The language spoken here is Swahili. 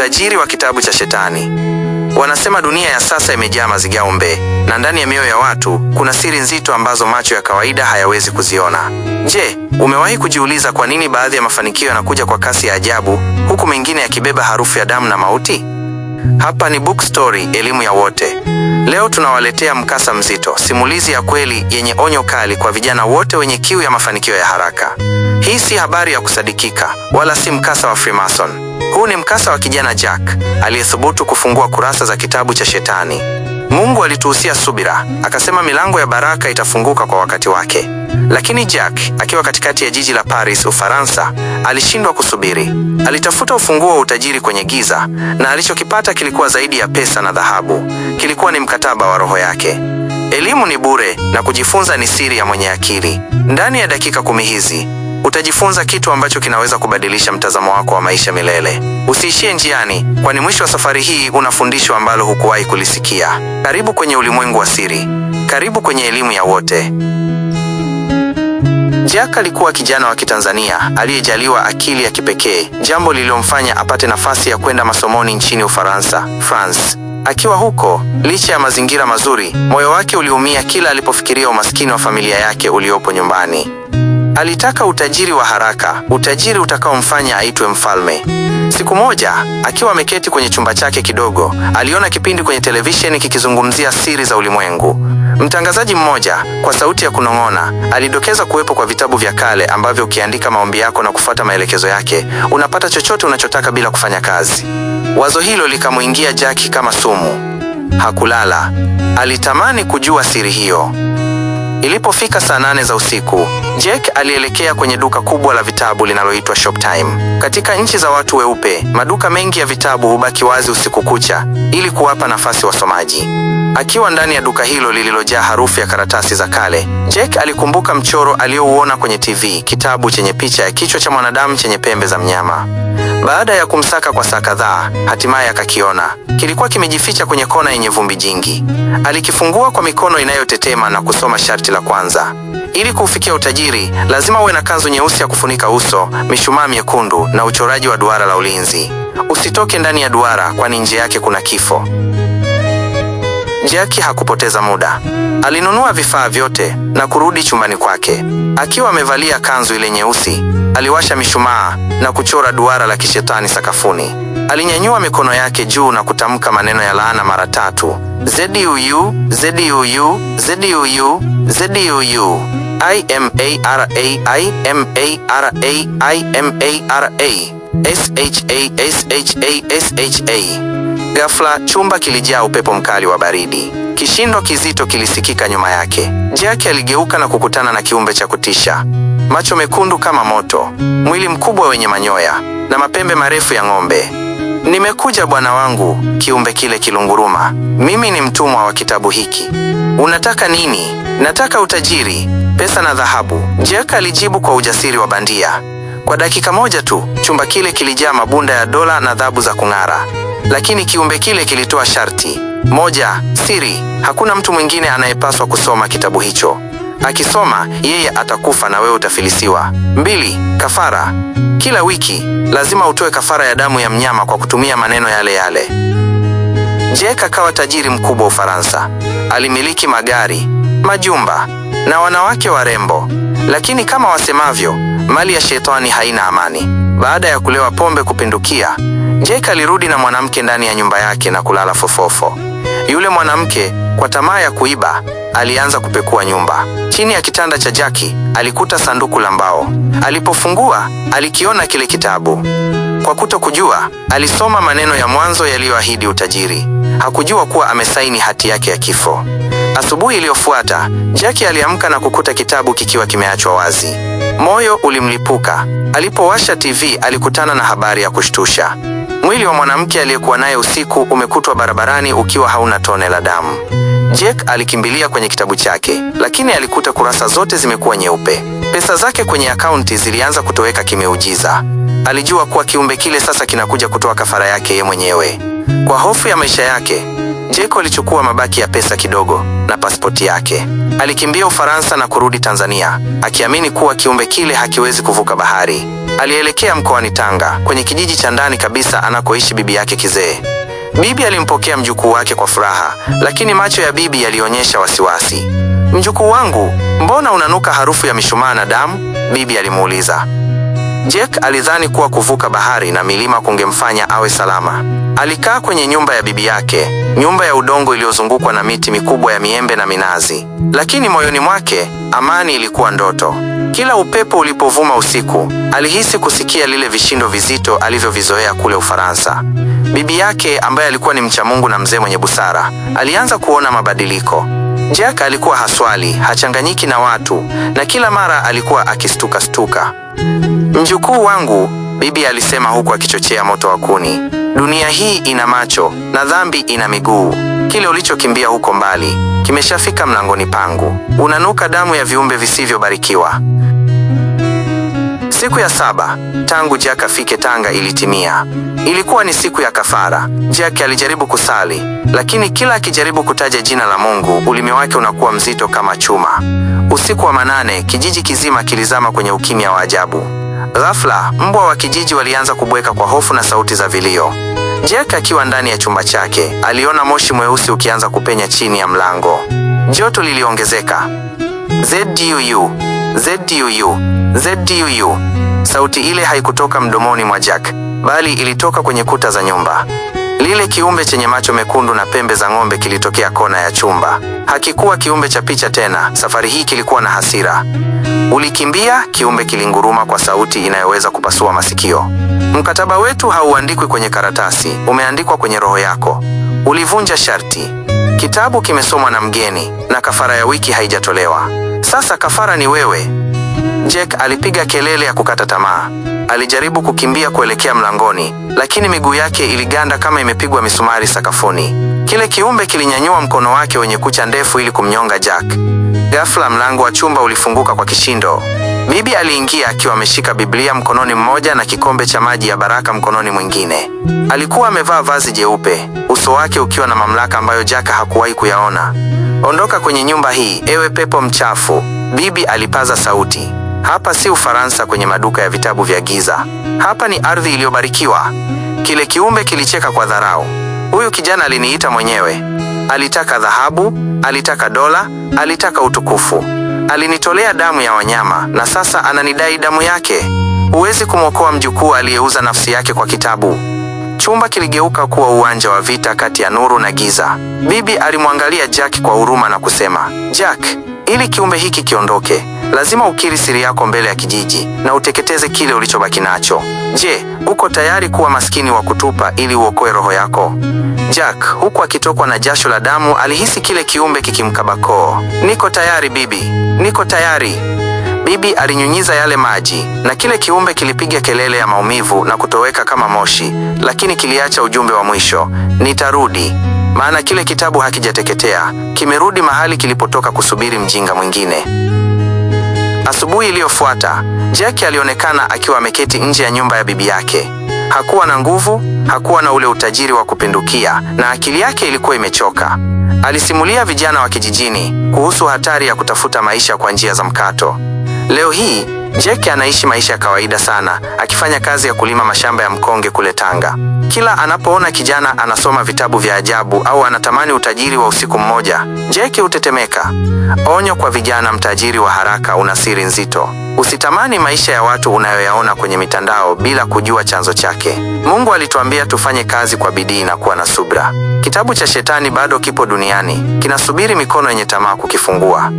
Utajiri wa kitabu cha Shetani. Wanasema dunia ya sasa imejaa mazigaombe, na ndani ya mioyo ya watu kuna siri nzito ambazo macho ya kawaida hayawezi kuziona. Je, umewahi kujiuliza kwa nini baadhi ya mafanikio yanakuja kwa kasi ya ajabu huku mengine yakibeba harufu ya damu na mauti? Hapa ni Book Story, elimu ya wote. Leo tunawaletea mkasa mzito, simulizi ya kweli yenye onyo kali kwa vijana wote wenye kiu ya mafanikio ya haraka. Hii si habari ya kusadikika, wala si mkasa wa Freemason. Huu ni mkasa wa kijana Jack aliyethubutu kufungua kurasa za kitabu cha Shetani. Mungu alituhusia subira, akasema milango ya baraka itafunguka kwa wakati wake. Lakini Jack, akiwa katikati ya jiji la Paris, Ufaransa, alishindwa kusubiri. Alitafuta ufunguo wa utajiri kwenye giza, na alichokipata kilikuwa zaidi ya pesa na dhahabu. Kilikuwa ni mkataba wa roho yake. Elimu ni bure na kujifunza ni siri ya mwenye akili. Ndani ya dakika 10 hizi utajifunza kitu ambacho kinaweza kubadilisha mtazamo wako wa maisha milele. Usiishie njiani, kwani mwisho wa safari hii una fundisho ambalo hukuwahi kulisikia. Karibu kwenye ulimwengu wa siri. Karibu kwenye elimu ya wote. Jack alikuwa kijana wa Kitanzania aliyejaliwa akili ya kipekee, jambo lililomfanya apate nafasi ya kwenda masomoni nchini Ufaransa, France. Akiwa huko, licha ya mazingira mazuri, moyo wake uliumia kila alipofikiria umaskini wa familia yake uliopo nyumbani. Alitaka utajiri wa haraka, utajiri utakaomfanya aitwe mfalme. Siku moja, akiwa ameketi kwenye chumba chake kidogo, aliona kipindi kwenye televisheni kikizungumzia siri za ulimwengu. Mtangazaji mmoja, kwa sauti ya kunong'ona, alidokeza kuwepo kwa vitabu vya kale ambavyo ukiandika maombi yako na kufuata maelekezo yake, unapata chochote unachotaka bila kufanya kazi. Wazo hilo likamuingia Jack kama sumu. Hakulala. Alitamani kujua siri hiyo. Ilipofika saa 8 za usiku, Jack alielekea kwenye duka kubwa la vitabu linaloitwa Shoptime. Katika nchi za watu weupe, maduka mengi ya vitabu hubaki wazi usiku kucha ili kuwapa nafasi wasomaji. Akiwa ndani ya duka hilo lililojaa harufu ya karatasi za kale, Jack alikumbuka mchoro aliouona kwenye TV, kitabu chenye picha ya kichwa cha mwanadamu chenye pembe za mnyama. Baada ya kumsaka kwa saa kadhaa, hatimaye akakiona. Kilikuwa kimejificha kwenye kona yenye vumbi jingi. Alikifungua kwa mikono inayotetema na kusoma sharti la kwanza. Ili kufikia utajiri, lazima uwe na kanzu nyeusi ya kufunika uso, mishumaa miekundu na uchoraji wa duara la ulinzi. Usitoke ndani ya duara, kwani nje yake kuna kifo. Jack hakupoteza muda. Alinunua vifaa vyote na kurudi chumbani kwake. Akiwa amevalia kanzu ile nyeusi, aliwasha mishumaa na kuchora duara la kishetani sakafuni. Alinyanyua mikono yake juu na kutamka maneno ya laana mara 3. ZUU, ZUU, ZUU, ZUU. IMARA, IMARA, IMARA. SHA. Ghafla, chumba kilijaa upepo mkali wa baridi. Kishindo kizito kilisikika nyuma yake. Jack aligeuka na kukutana na kiumbe cha kutisha. Macho mekundu kama moto, mwili mkubwa wenye manyoya na mapembe marefu ya ng'ombe. "Nimekuja bwana wangu," kiumbe kile kilunguruma. "Mimi ni mtumwa wa kitabu hiki." "Unataka nini?" "Nataka utajiri, pesa na dhahabu," Jack alijibu kwa ujasiri wa bandia. Kwa dakika moja tu, chumba kile kilijaa mabunda ya dola na dhahabu za kung'ara. Lakini kiumbe kile kilitoa sharti. 1, siri. Hakuna mtu mwingine anayepaswa kusoma kitabu hicho. Akisoma, yeye atakufa na wewe utafilisiwa. 2, kafara. Kila wiki, lazima utoe kafara ya damu ya mnyama kwa kutumia maneno yale yale. Jack akawa tajiri mkubwa Ufaransa. Alimiliki magari, majumba na wanawake warembo. Lakini kama wasemavyo, mali ya shetani haina amani. Baada ya kulewa pombe kupindukia, Jack alirudi na mwanamke ndani ya nyumba yake na kulala fofofo. Yule mwanamke, kwa tamaa ya kuiba, alianza kupekua nyumba. Chini ya kitanda cha Jack alikuta sanduku la mbao. Alipofungua, alikiona kile kitabu. Kwa kutokujua, alisoma maneno ya mwanzo yaliyoahidi utajiri. Hakujua kuwa amesaini hati yake ya kifo. Asubuhi iliyofuata, Jack aliamka na kukuta kitabu kikiwa kimeachwa wazi. Moyo ulimlipuka. Alipowasha TV, alikutana na habari ya kushtusha. Mwili wa mwanamke aliyekuwa naye usiku umekutwa barabarani ukiwa hauna tone la damu. Jack alikimbilia kwenye kitabu chake, lakini alikuta kurasa zote zimekuwa nyeupe. Pesa zake kwenye akaunti zilianza kutoweka kimeujiza. Alijua kuwa kiumbe kile sasa kinakuja kutoa kafara yake yeye mwenyewe. Kwa hofu ya maisha yake, Jack alichukua mabaki ya pesa kidogo na pasipoti yake. Alikimbia Ufaransa na kurudi Tanzania, akiamini kuwa kiumbe kile hakiwezi kuvuka bahari. Alielekea mkoani Tanga, kwenye kijiji cha ndani kabisa anakoishi bibi yake kizee. Bibi alimpokea mjukuu wake kwa furaha, lakini macho ya bibi yalionyesha wasiwasi. "Mjukuu wangu, mbona unanuka harufu ya mishumaa na damu?" bibi alimuuliza. Jack alidhani kuwa kuvuka bahari na milima kungemfanya awe salama. Alikaa kwenye nyumba ya bibi yake, nyumba ya udongo iliyozungukwa na miti mikubwa ya miembe na minazi. Lakini moyoni mwake, amani ilikuwa ndoto. Kila upepo ulipovuma usiku, alihisi kusikia lile vishindo vizito alivyovizoea kule Ufaransa. Bibi yake, ambaye alikuwa ni mcha Mungu na mzee mwenye busara, alianza kuona mabadiliko. Jack alikuwa haswali, hachanganyiki na watu, na kila mara alikuwa akistuka. "Mjukuu wangu," bibi alisema huku akichochea moto wa kuni, "dunia hii ina macho na dhambi ina miguu. Kile ulichokimbia huko mbali kimeshafika mlangoni pangu. Unanuka damu ya viumbe visivyobarikiwa." Siku ya 7 tangu Jack afike Tanga ilitimia. Ilikuwa ni siku ya kafara. Jack alijaribu kusali, lakini kila akijaribu kutaja jina la Mungu, ulimi wake unakuwa mzito kama chuma. Usiku wa manane, kijiji kizima kilizama kwenye ukimya wa ajabu. Ghafla, mbwa wa kijiji walianza kubweka kwa hofu na sauti za vilio. Jack akiwa ndani ya chumba chake, aliona moshi mweusi ukianza kupenya chini ya mlango. Joto liliongezeka. ZDUU, ZDUU, ZDUU. Sauti ile haikutoka mdomoni mwa Jack, bali ilitoka kwenye kuta za nyumba. Lile kiumbe chenye macho mekundu na pembe za ng'ombe kilitokea kona ya chumba. Hakikuwa kiumbe cha picha tena, safari hii kilikuwa na hasira. "Ulikimbia?" kiumbe kilinguruma kwa sauti inayoweza kupasua masikio. "Mkataba wetu hauandikwi kwenye karatasi, umeandikwa kwenye roho yako. Ulivunja sharti. Kitabu kimesomwa na mgeni, na kafara ya wiki haijatolewa. Sasa kafara ni wewe." Jack alipiga kelele ya kukata tamaa. Alijaribu kukimbia kuelekea mlangoni, lakini miguu yake iliganda kama imepigwa misumari sakafuni. Kile kiumbe kilinyanyua mkono wake wenye kucha ndefu ili kumnyonga Jack. Ghafla mlango wa chumba ulifunguka kwa kishindo. Bibi aliingia akiwa ameshika Biblia mkononi mmoja na kikombe cha maji ya baraka mkononi mwingine. Alikuwa amevaa vazi jeupe, uso wake ukiwa na mamlaka ambayo Jack hakuwahi kuyaona. "Ondoka kwenye nyumba hii, ewe pepo mchafu," bibi alipaza sauti. "Hapa si Ufaransa kwenye maduka ya vitabu vya giza. Hapa ni ardhi iliyobarikiwa." Kile kiumbe kilicheka kwa dharau. "Huyu kijana aliniita mwenyewe. Alitaka dhahabu, alitaka dola, alitaka utukufu. Alinitolea damu ya wanyama na sasa ananidai damu yake. Huwezi kumwokoa mjukuu aliyeuza nafsi yake kwa kitabu." Chumba kiligeuka kuwa uwanja wa vita kati ya nuru na giza. Bibi alimwangalia Jack kwa huruma na kusema, "Jack, ili kiumbe hiki kiondoke, lazima ukiri siri yako mbele ya kijiji na uteketeze kile ulichobaki nacho. Je, uko tayari kuwa maskini wa kutupa ili uokoe roho yako?" Jack, huku akitokwa na jasho la damu, alihisi kile kiumbe kikimkaba koo. "Niko tayari bibi, niko tayari." Bibi alinyunyiza yale maji na kile kiumbe kilipiga kelele ya maumivu na kutoweka kama moshi, lakini kiliacha ujumbe wa mwisho, "Nitarudi." Maana kile kitabu hakijateketea, kimerudi mahali kilipotoka kusubiri mjinga mwingine. Asubuhi iliyofuata, Jack alionekana akiwa ameketi nje ya nyumba ya bibi yake. Hakuwa na nguvu, hakuwa na ule utajiri wa kupindukia, na akili yake ilikuwa imechoka. Alisimulia vijana wa kijijini kuhusu hatari ya kutafuta maisha kwa njia za mkato. Leo hii, Jack anaishi maisha ya kawaida sana, akifanya kazi ya kulima mashamba ya mkonge kule Tanga. Kila anapoona kijana anasoma vitabu vya ajabu au anatamani utajiri wa usiku mmoja, Jack hutetemeka. Onyo kwa vijana: mtajiri wa haraka una siri nzito. Usitamani maisha ya watu unayoyaona kwenye mitandao bila kujua chanzo chake. Mungu alituambia tufanye kazi kwa bidii na kuwa na subira. Kitabu cha shetani bado kipo duniani, kinasubiri mikono yenye tamaa kukifungua.